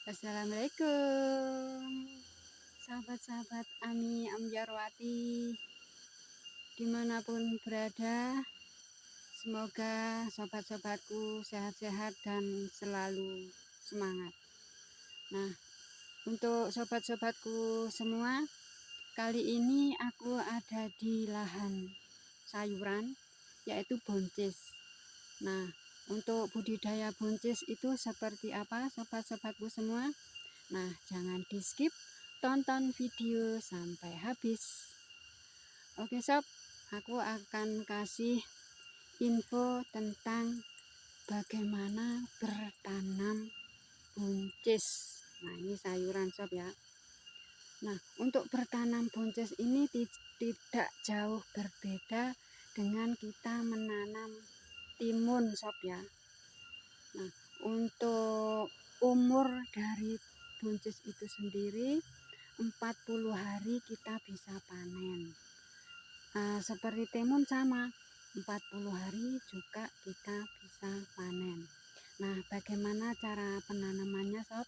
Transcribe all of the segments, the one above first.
Assalamualaikum sahabat-sahabat Ami Amjarwati dimanapun berada, semoga sobat-sobatku sehat-sehat dan selalu semangat. Nah, untuk sobat-sobatku semua, kali ini aku ada di lahan sayuran yaitu buncis. Nah, untuk budidaya buncis itu seperti apa sobat-sobatku semua? Nah, jangan di skip, tonton video sampai habis. Oke sob, aku akan kasih info tentang bagaimana bertanam buncis. Nah, ini sayuran sob ya. Nah, untuk bertanam buncis ini tidak jauh berbeda dengan kita menanam timun sob ya. Nah, untuk umur dari buncis itu sendiri 40 hari kita bisa panen. Seperti timun sama, 40 hari juga kita bisa panen. Nah, bagaimana cara penanamannya sob?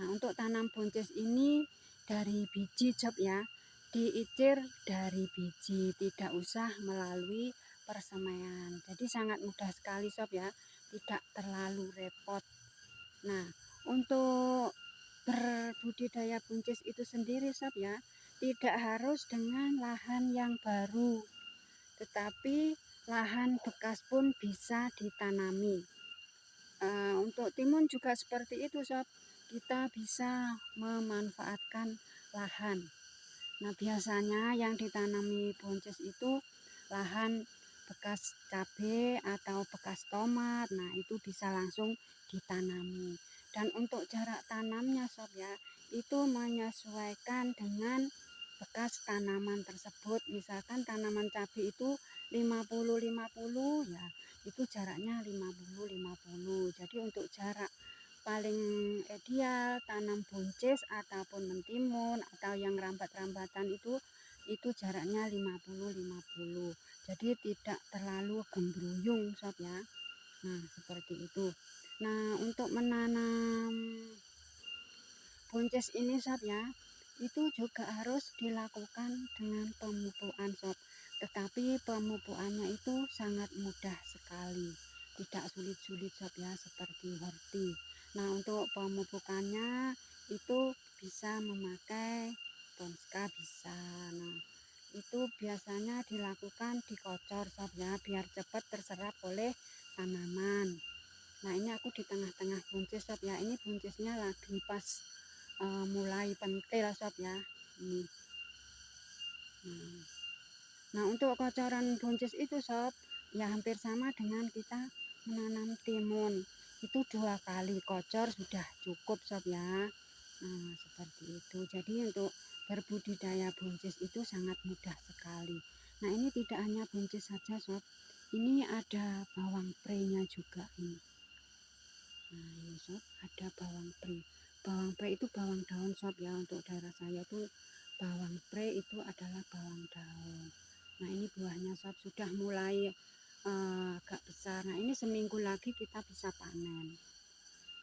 Nah, untuk tanam buncis ini dari biji sob ya, diicir dari biji, tidak usah melalui persemaian. Jadi sangat mudah sekali sob ya, tidak terlalu repot. Nah, untuk berbudidaya buncis itu sendiri sob ya, tidak harus dengan lahan yang baru, tetapi lahan bekas pun bisa ditanami. Untuk timun juga seperti itu sob, kita bisa memanfaatkan lahan. Nah, biasanya yang ditanami buncis itu lahan bekas cabai atau bekas tomat. Nah, itu bisa langsung ditanami. Dan untuk jarak tanamnya sob ya, itu menyesuaikan dengan bekas tanaman tersebut. Misalkan tanaman cabai itu 50-50 ya, itu jaraknya 50-50. Jadi untuk jarak paling ideal tanam buncis ataupun mentimun atau yang rambat-rambatan itu jaraknya 50-50. Jadi tidak terlalu gembruyung sob ya. Nah, seperti itu. Nah, untuk menanam buncis ini sob ya, itu juga harus dilakukan dengan pemupukan sob. Tetapi pemupukannya itu sangat mudah sekali, tidak sulit-sulit sob ya, seperti horti. Nah, untuk pemupukannya itu bisa memakai Tonska bisa. Nah, itu biasanya dilakukan dikocor sob ya, biar cepat terserap oleh tanaman. Nah, ini aku di tengah-tengah buncis sob ya, ini buncisnya lagi pas mulai pentil sob ya ini. Nah, untuk kocoran buncis itu sob ya hampir sama dengan kita menanam timun, itu 2 kali kocor sudah cukup sob ya. Nah, seperti itu. Jadi untuk berbudidaya buncis itu sangat mudah sekali. Nah, ini tidak hanya buncis saja sob, ini ada bawang prenya juga ini. Nah, ini sob, ada bawang pre. Bawang pre itu bawang daun sob ya, untuk daerah saya itu bawang pre itu adalah bawang daun. Nah, ini buahnya sob sudah mulai agak besar. Nah, ini seminggu lagi kita bisa panen.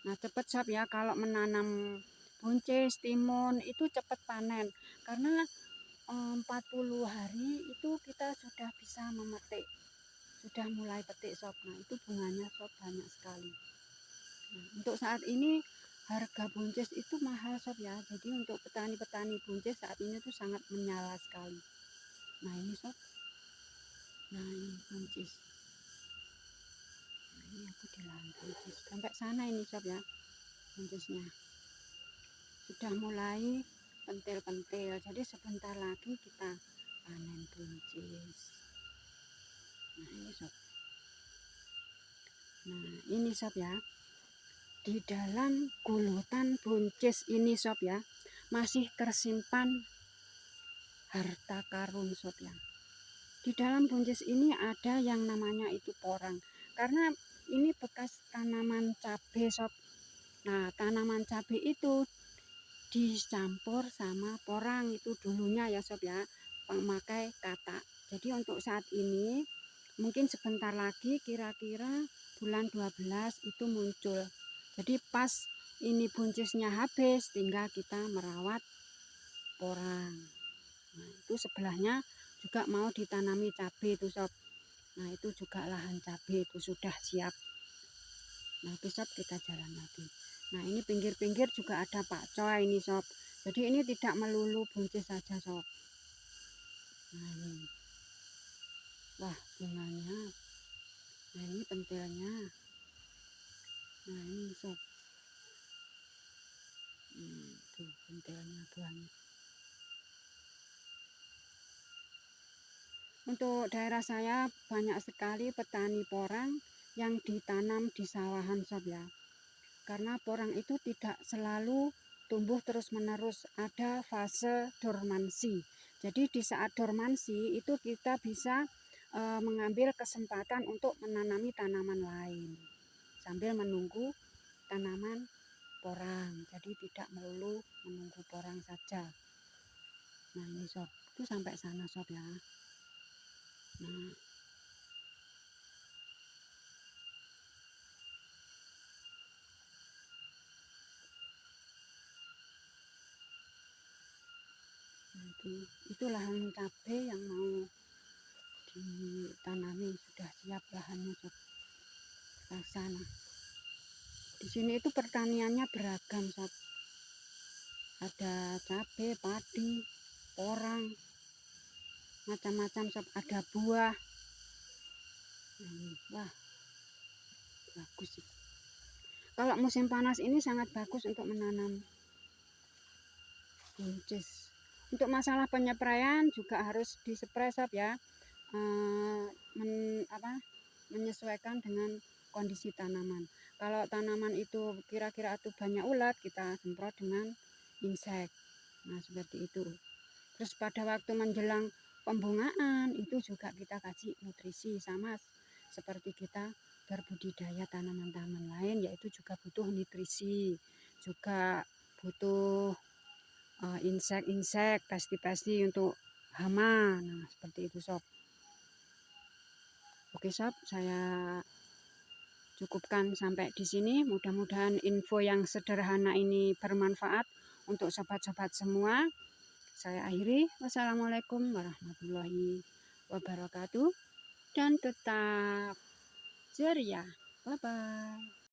Nah, cepat sob ya kalau menanam buncis, timun itu cepat panen. Karena 40 hari itu kita sudah bisa memetik. Sudah mulai petik sob. Nah, itu bunganya sob banyak sekali. Nah, untuk saat ini harga buncis itu mahal sob ya. Jadi untuk petani-petani buncis saat ini tuh sangat menyala sekali. Nah, ini sob. Nah, ini buncis. Nah, ini aku di lahan buncis. Sampai sana ini sob ya buncisnya. Sudah mulai pentil-pentil. Jadi sebentar lagi kita panen buncis. Nah, ini sob. Nah, ini sob ya. Di dalam gulutan buncis ini sob ya, masih tersimpan harta karun sob ya. Di dalam buncis ini ada yang namanya itu porang. Karena ini bekas tanaman cabai sob. Nah, tanaman cabai itu dicampur sama porang itu dulunya ya sob ya, memakai katak. Jadi untuk saat ini mungkin sebentar lagi kira-kira bulan 12 itu muncul. Jadi pas ini buncisnya habis, tinggal kita merawat porang. Nah, itu sebelahnya juga mau ditanami cabai itu sob. Nah, itu juga lahan cabai itu sudah siap. Nah, besok kita jalan lagi. Nah, ini pinggir-pinggir juga ada pakcoy ini sob. Jadi ini tidak melulu buncis saja sob. Nah, ini. Wah, bunganya. Nah, ini pentilnya. Nah, ini sob. Tuh pentilnya buahnya. Untuk daerah saya banyak sekali petani porang yang ditanam di sawahan sob ya. Karena porang itu tidak selalu tumbuh terus-menerus, ada fase dormansi. Jadi di saat dormansi itu kita bisa mengambil kesempatan untuk menanami tanaman lain sambil menunggu tanaman porang. Jadi tidak melulu menunggu porang saja. Nah, ini sob, itu sampai sana sob ya. Nah, itu lahan cabai yang mau ditanami, sudah siap lahannya sob. Ke sana. Di sini itu pertaniannya beragam sob. Ada cabai, padi, porang, macam-macam sob. Ada buah. Wah, bagus sih. Kalau musim panas ini sangat bagus untuk menanam buncis. Untuk masalah penyepraian juga harus dispray sob ya. Menyesuaikan dengan kondisi tanaman. Kalau tanaman itu kira-kira itu banyak ulat, kita semprot dengan insek. Nah, seperti itu. Terus pada waktu menjelang pembungaan itu juga kita kasih nutrisi, sama seperti kita berbudidaya tanaman-tanaman lain, yaitu juga butuh nutrisi, juga butuh insek-insek, pesti-pesti untuk hama. Nah, seperti itu sob. Oke sob, saya cukupkan sampai di sini. Mudah-mudahan info yang sederhana ini bermanfaat untuk sobat-sobat semua. Saya akhiri. Wassalamualaikum warahmatullahi wabarakatuh. Dan tetap ceria. Bye-bye.